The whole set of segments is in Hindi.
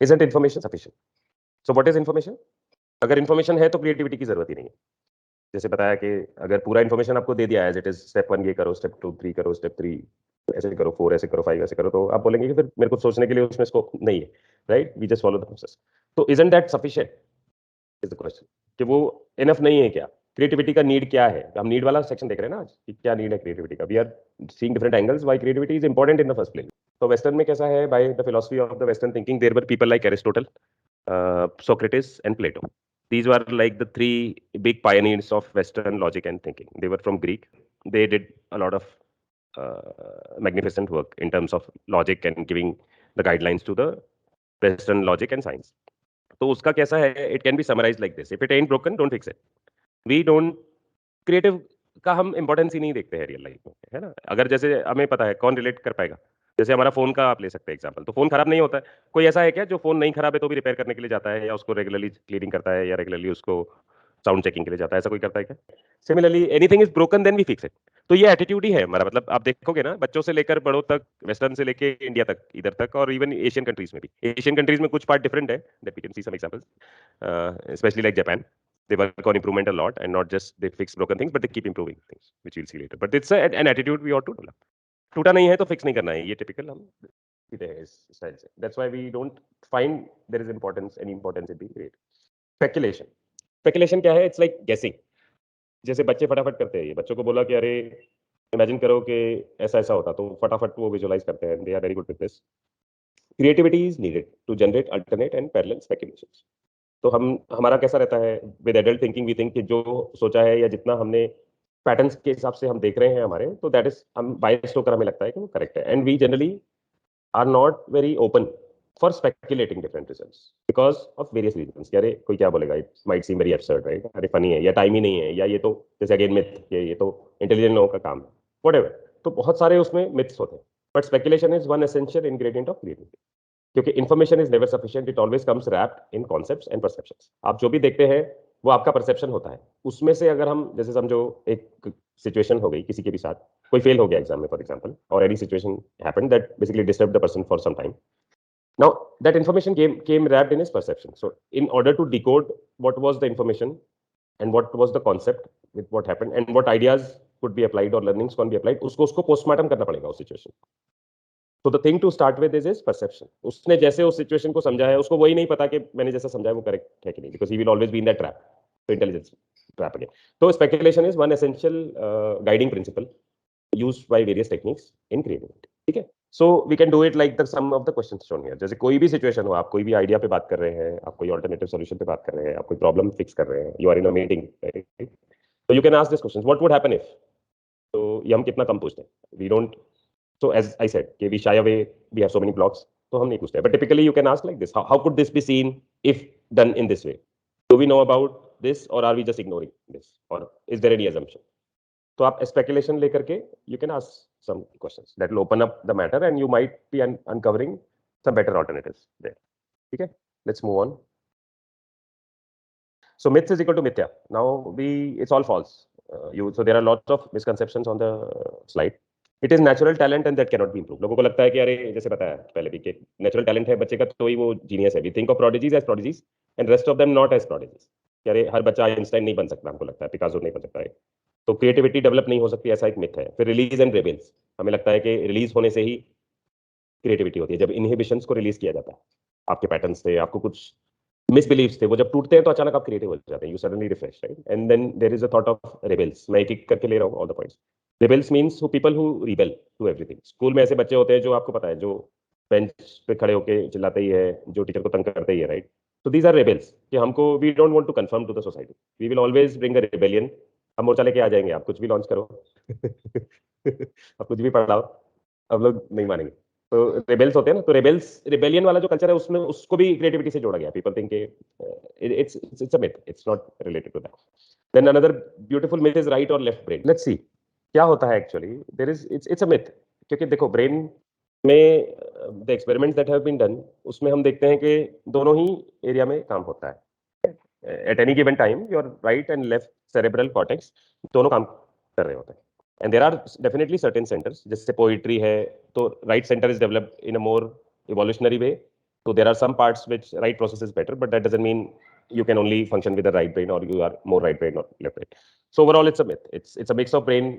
Isn't information sufficient? So what is information? अगर information है तो creativity की जरूरत ही नहीं है। जैसे बताया कि अगर पूरा information आपको दे दिया है, as it is step 1 ये करो, step 2 3 करो, step 3 ऐसे करो, 4 ऐसे करो, 5 ऐसे करो, तो आप बोलेंगे कि फिर मेरे को सोचने के लिए उसमें स्कोप नहीं है, right? We just follow the process. तो isn't that sufficient? Is the question. कि वो enough नहीं है क्या? क्रिएटिविटी का नीड क्या है? हम नीड वाला सेक्शन देख रहे हैं ना आज कि क्या नीड है क्रिएटिविटी का। We are seeing different angles why creativity is important in the first place. तो वेस्टर्न में कैसा है, by the philosophy of the western thinking there were people like Aristotle, Socrates and Plato. These were like the three big pioneers of Western logic and thinking. They were from Greek. They did a lot of magnificent work in terms of logic and giving the guidelines to the Western logic and science. तो उसका कैसा है, it can be summarise like this, if it ain't broken don't fix it. We don't creative का हम इंपॉर्टेंस ही नहीं देखते हैं रियल लाइफ में, है ना। अगर जैसे हमें पता है कौन रिलेट कर पाएगा, जैसे हमारा फोन का आप ले सकते हैं एग्जांपल, तो फोन खराब नहीं होता है। कोई ऐसा है क्या जो फोन नहीं खराब है तो भी रिपेयर करने के लिए जाता है, या उसको रेगुलरली क्लीनिंग करता है, या रेगुलरली उसको साउंड चेकिंग के लिए जाता है, ऐसा कोई करता है क्या? Similarly anything is broken then we fix it. तो ये एटीट्यूड ही है हमारा, मतलब आप देखोगे ना, बच्चों से लेकर बड़ों तक, वेस्टर्न से लेके इंडिया तक, इधर तक, और इवन एशियन कंट्रीज में भी। एशियन कंट्रीज में कुछ पार्ट डिफरेंट है, that we can see some examples, specially like Japan. They work on improvement a lot, and not just they fix broken things, but they keep improving things, which we'll see later. But it's an attitude we ought to develop. टूटा नहीं है तो फिक्स नहीं करना है, ये टिपिकल हम सीधे हैं इस स्टाइल से। That's why we don't find there is importance, any importance in being creative. Speculation, speculation क्या है? इट्स लाइक गेसिंग। जैसे बच्चे फटाफट करते हैं, ये बच्चों को बोला कि अरे इमेजिन करो कि ऐसा ऐसा होता, तो फटाफट वो विजुअलाइज करते हैं, they are very good with this. Creativity is needed to generate alternate and parallel speculations. तो हम हमारा कैसा रहता है with adult thinking, we think कि जो सोचा है या जितना हमने पैटर्न्स के हिसाब से हम देख रहे हैं हमारे, तो दैट इज हम बायस्ड होकर हमें लगता है कि वो करेक्ट है, and we generally are not very open for speculating different results because of various reasons. अरे कोई क्या बोलेगा, it might seem very absurd, right? अरे फनी है, या टाइम ही नहीं है, या ये तो जैसे अगेन मिथ, ये तो इंटेलिजेंट लोगों का काम है, व्हाटएवर। तो बहुत सारे उसमें मिथ्स होते हैं, but speculation is one essential ingredient of creativity, क्योंकि information is never sufficient, it always comes wrapped in concepts and perceptions. आप जो भी देखते हैं वो आपका परसेप्शन होता है, उसमें से अगर हम जैसे समझो एक सिचुएशन हो गई किसी के भी साथ, कोई फेल हो गया एग्जाम में फॉर एग्जांपल, और any situation happened that basically disturb the person for some time. Now that information came wrapped in his perception. So in order to decode what was the information and what was the concept with what happened and what ideas could be applied or learnings can be applied, उसको पोस्टमार्टम करना पड़ेगा उस सिचुएशन। तो the thing to start with is perception. उसने जैसे उस सिचुएशन को समझा है, उसको वही नहीं पता कि मैंने जैसा समझा है वो करेक्ट है कि नहीं, because he will always be in that trap, तो इंटेलिजेंस ट्रैप अगेन। तो speculation is one essential guiding principle used by various techniques in creativity, ठीक है। So we can do it like the some of the questions shown here. जैसे कोई भी सिचुएशन हो, आप कोई भी आइडिया पे बात कर रहे हैं, आप कोई ऑल्टरनेटिव सॉल्यूशन पे बात कर रहे हैं, आप कोई प्रॉब्लम फिक्स कर रहे हैं, you are in a meeting, तो you can ask this question, what would happen if. तो ये हम कितना कम पूछते हैं, we don't. So as I said, okay, we shy away, we have so many blocks, तो हम नहीं पूछते। But typically you can ask like this, how could this be seen if done in this way? Do we know about this or are we just ignoring this? Or is there any assumption? तो आप speculation लेकर के you can ask some questions that will open up the matter and you might be uncovering some better alternatives there. ठीक है? Let's move on. So myths is equal to mithya. Now it's all false. So there are lots of misconceptions on the slide. It is natural talent and that cannot be improve. लोगों को लगता है कि अरे जैसे बताया पहले भी कि नेचुरल टैलेंट है बच्चे का तो ही वो जीनियस है। We think of prodigies as prodigies and rest of them not as prodigies. कि अरे हर बच्चा आइंस्टाइन नहीं बन सकता, हमको लगता है पिकासो नहीं बन सकता है, तो क्रिएटिविटी डेवलप नहीं हो सकती, ऐसा एक मिथ है। फिर रिलीज एंड रेबेल्स, हमें लगता है कि रिलीज होने से ही क्रिएटिविटी होती है। जब इनहिबिशंस को रिलीज किया जाता है, आपके पैटर्न्स थे, आपको कुछ मिसबिलीव्स थे, वो जब टूटते हैं तो अचानक आप क्रिएटिव हो जाते हैं, you suddenly refresh, right? And then there is a thought of rebels. मैं एक करके ले रहा हूँ all the points. Rebels means who people who rebel to everything. School में ऐसे बच्चे होते हैं जो आपको पता है, जो बेंच पे खड़े होके चिल्लाते ही है, जो टीचर को तंग करते ही है, राइट? तो दीज आर रेबेल्स कि हमको we don't want to conform to the society, we will always bring a rebellion. हम मोर्चा लेके आ जाएंगे, आप कुछ भी लॉन्च करो आप कुछ भी पढ़ाओ, अब लोग नहीं मानेंगे। तो रेबेल्स होते हैं ना, तो रेबेल्स, रिबेलियन वाला जो कल्चर है उसमें उसको भी क्रिएटिविटी से जोड़ा गया। People think it's a myth, it's not related to that. Then another beautiful myth is right और लेफ्ट ब्रेन। लेट्स सी क्या होता है actually. There is it's a myth, क्योंकि देखो ब्रेन में the experiments that have been done, उसमें हम देखते हैं कि दोनों ही एरिया में काम होता है। At any given time your right and left cerebral cortex दोनों काम कर रहे होते हैं। And there are definitely certain centres, जैसे पोइट्री है तो right centre is developed in a more evolutionary way, So there are some parts which right process is better, but that doesn't mean you can only function with the right brain or you are more right brain or left brain. So overall, it's a myth. It's a mix of brain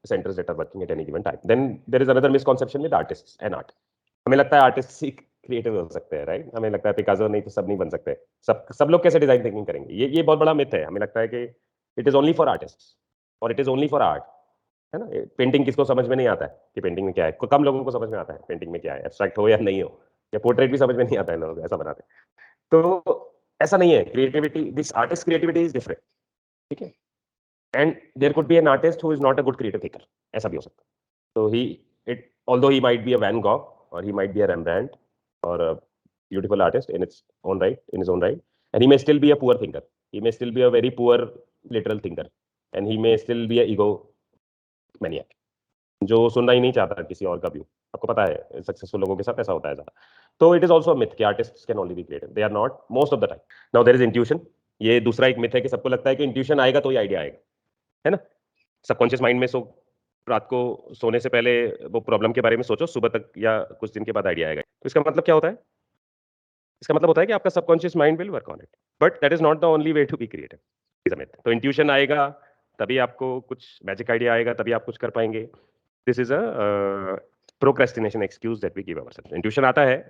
centers that are working at any given time. Then there is another misconception with artists and art. हमें लगता है आर्टिस्ट ही क्रिएटिव हो सकते हैं, राइट? हमें लगता है पिकासो नहीं तो सब नहीं बन सकते। सब लोग कैसे डिजाइन थिंकिंग करेंगे? ये बहुत बड़ा मिथ है। हमें लगता है कि it is only for artists और it is only for art, है ना? पेंटिंग किसको समझ में नहीं आता है कि पेंटिंग में क्या है? कम लोगों को समझ में आता है पेंटिंग में क्या है, एब्स्ट्रैक्ट हो या नहीं हो, या पोर्ट्रेट भी समझ में नहीं आता है, लोग ऐसा बनाते हैं। तो ऐसा नहीं है, creativity, this artist creativity is different, ठीक है? And there could be an artist who is not a good creative thinker, ऐसा भी हो सकता है। तो he it although he might be a Van Gogh or he might be a Rembrandt or a beautiful artist in its own right, and he may still be a poor thinker. He may still be a very poor literal thinker, and he may still be a ego maniac, जो सुनना ही नहीं चाहता किसी और का व्यू। आपको पता है सक्सेसफुल लोगों के साथ ऐसा होता है ज़्यादा। तो इट इज ऑल्सो मिथ कि artist can only be creative, they are not most of the time. Now there is intuition, ये दूसरा एक मिथ है कि सबको लगता है कि इंट्यूशन आएगा तो ही आइडिया आएगा, है ना? सबकॉन्शियस माइंड में रात को सोने से पहले वो प्रॉब्लम के बारे में सोचो, सुबह तक या कुछ दिन के बाद आइडिया आएगा। तो इसका मतलब क्या होता है? इसका मतलब होता है कि आपका subconscious mind will work on it, but that is not the only way to be creative, is a myth. तो इंट्यूशन आएगा तभी आपको कुछ मैजिक आइडिया आएगा, तभी आप कुछ कर पाएंगे। This is a procrastination excuse that we give ourselves. Intuition आता है,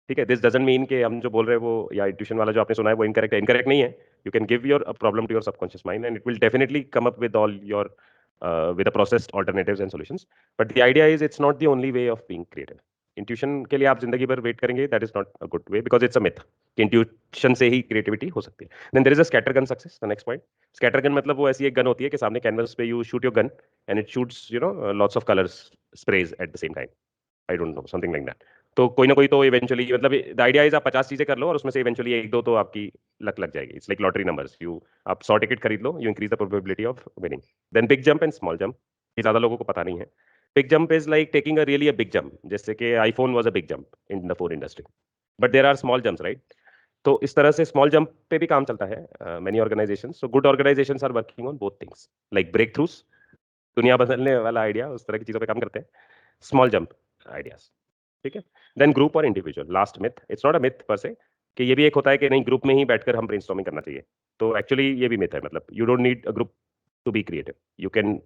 ठीक है, दिस डजंट मीन कि हम जो बोल रहे हैं वो, या इंट्यूशन वाला जो आपने सुना है वो इनकरेक्ट है। इनकरेक्ट नहीं है। You can give your problem to your subconscious mind and it will definitely come up with all your with the processed alternatives and solutions, but the idea is it's not the only way of being creative. Intuition के लिए आप जिंदगी भर वेट करेंगे, that is not a good way, because it's a myth कि इंट्यूशन से ही क्रिएटिविटी हो सकती है। Then there is a scatter gun success, the next point. Scatter gun मतलब वो ऐसी एक गन होती है कि सामने कैनवस पे you shoot your gun and it shoots lots of colours sprays at the same time. I don't know, something like that. तो कोई ना कोई तो इवेंचुअली, मतलब द आइडिया इज आप 50 चीजें कर लो और उसमें से इवेंचुअली एक दो तो आपकी लक लग जाएगी। इट्स लाइक लॉटरी नंबर्स, आप 100 टिकट खरीद लो, you increase the probability of winning. Then big jump and small jump, ये ज्यादा लोगों को पता नहीं है। Big jump is like taking a really a big jump, जैसे कि iPhone was a big jump in the phone industry, but there are small jumps, right? तो इस तरह से स्मॉल जंप पे भी काम चलता है many organisations. So good organisations are working on both things, like breakthroughs, दुनिया बदलने वाला आइडिया, उस तरह की चीजों पे काम करते हैं, स्मॉल जंप आइडियाज, ठीक है? देन ग्रुप और individual, last myth, it's not a myth पर से, कि ये भी एक होता है कि नहीं ग्रुप में ही बैठकर हम ब्रेनस्टॉर्मिंग करना चाहिए। तो एक्चुअली ये भी मिथ है, मतलब you don't need a group to be creative, you can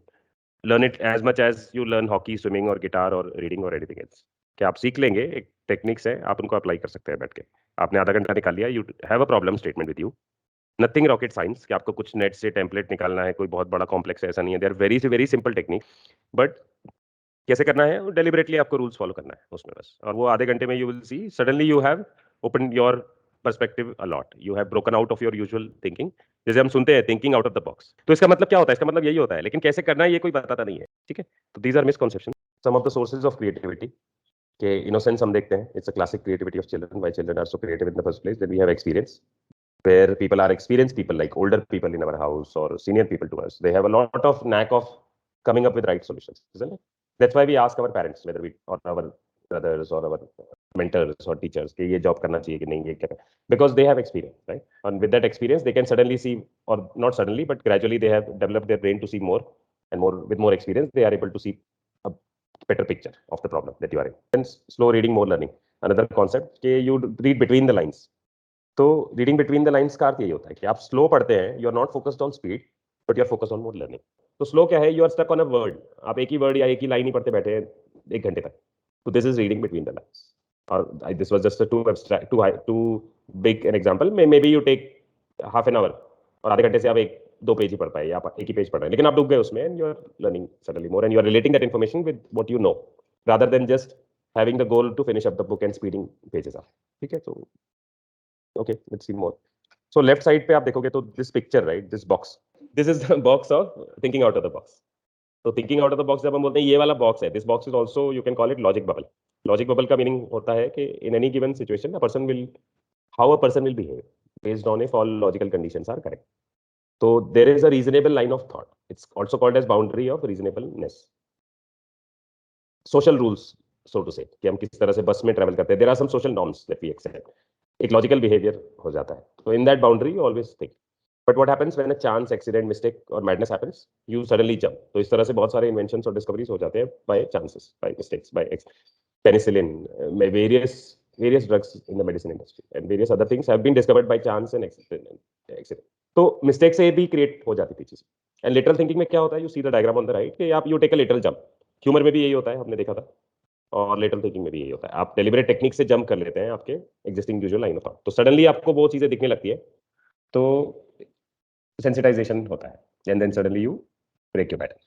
learn it as much as you learn hockey, swimming और गिटार और रीडिंग और एनीथिंग एल्स। कि आप सीख लेंगे, एक टेक्निक्स है, आप उनको अप्लाई कर सकते हैं बैठ के। आपने आधा घंटा निकाल लिया, you have a problem statement with you, nothing rocket science कि आपको कुछ नेट से टेम्पलेट निकालना है, कोई बहुत बड़ा कॉम्प्लेक्स है, ऐसा नहीं है। They are very very simple technique, but कैसे करना है वो डेलिबरेटली आपको रूल्स फॉलो करना है उसमें बस, और वो आधे घंटे में you will see suddenly you have open your perspective a lot, you have broken out of your usual thinking. जैसे हम सुनते हैं thinking out of the box, तो इसका मतलब क्या होता है? इसका मतलब यही होता है, लेकिन कैसे करना है ये कोई बताता नहीं है, ठीक है? तो these are misconception, some of the sources of creativity. के इनोसेंस हम देखते हैं, it's a classic creativity of children, why children are so creative in the first place, then we have experience where people are experienced people, like older people in our house or senior people to us, they have a lot of knack of coming up with right solutions, isn't it? That's why we ask our parents, whether we or our brothers or our mentors or teachers, कि ये job करना चाहिए कि नहीं, ये क्या, because they have experience, right? And with that experience they can suddenly see, or not suddenly but gradually they have developed their brain to see more and more. With more experience they are able to see a better picture of the problem that you are in. And slow reading, more learning, another concept कि you read between the lines. तो रीडिंग बिटवीन द लाइन्स का अर्थ यही होता है कि आप स्लो पढ़ते हैं, you are not focused on speed but you are focused on more learning. तो स्लो क्या है? You are stuck on a word, आप एक ही वर्ड या एक ही लाइन ही पढ़ते बैठे हैं 1 घंटे तक, तो this is reading between the lines. और this was just too abstract, to give an example. Maybe you take half an hour और आधे घंटे से आप एक 2 पेज ही पढ़ पाए, या आप एक ही पेज पढ़ रहे हैं, लेकिन आप डूब गए उसमें, and you are learning suddenly more and you are relating that information with what you know, rather than just having the goal to finish up the book and speeding pages up, ठीक है? तो okay, let's see more. So left side पे आप देखोगे तो this picture, right, this box, this is the box of thinking out of the box. तो thinking out of the box जब हम बोलते हैं ये वाला बॉक्स है, this box is also you can call it logic bubble. Logic bubble का मीनिंग होता है कि in any given situation a person will, how a person will behave based on if all logical conditions are correct. तो there is a reasonable line of thought, it's also called as boundary of reasonableness. Social rules, so to say, कि हम किस तरह से बस में ट्रैवल करते हैं, there are some social norms that we accept, एक लॉजिकल बिहेवियर हो जाता है। तो in that boundary you always think, but what happens when a chance, accident, mistake और madness happens, you suddenly jump. तो इस तरह से बहुत सारे इन्वेंशंस और डिस्कवरीज हो जाते हैं by chances, by mistakes, by penicillin, various various drugs in the medicine industry and various other things have been discovered by chance and accident. तो मिस्टेक से भी क्रिएट हो जाती थी चीजें. एंड लेटरल थिंकिंग में क्या होता है, you see the diagram on the right कि आप you take a lateral jump. Humour में भी यही होता है, हमने देखा था, और लेटरल थिंकिंग में भी यही होता है. आप डेलिबरेट टेक्निक से जंप कर लेते हैं आपके existing usual line of thought, तो सडनली आपको वो चीजें दिखने लगती है, तो सेंसिटाइजेशन होता है, and then suddenly you break your pattern.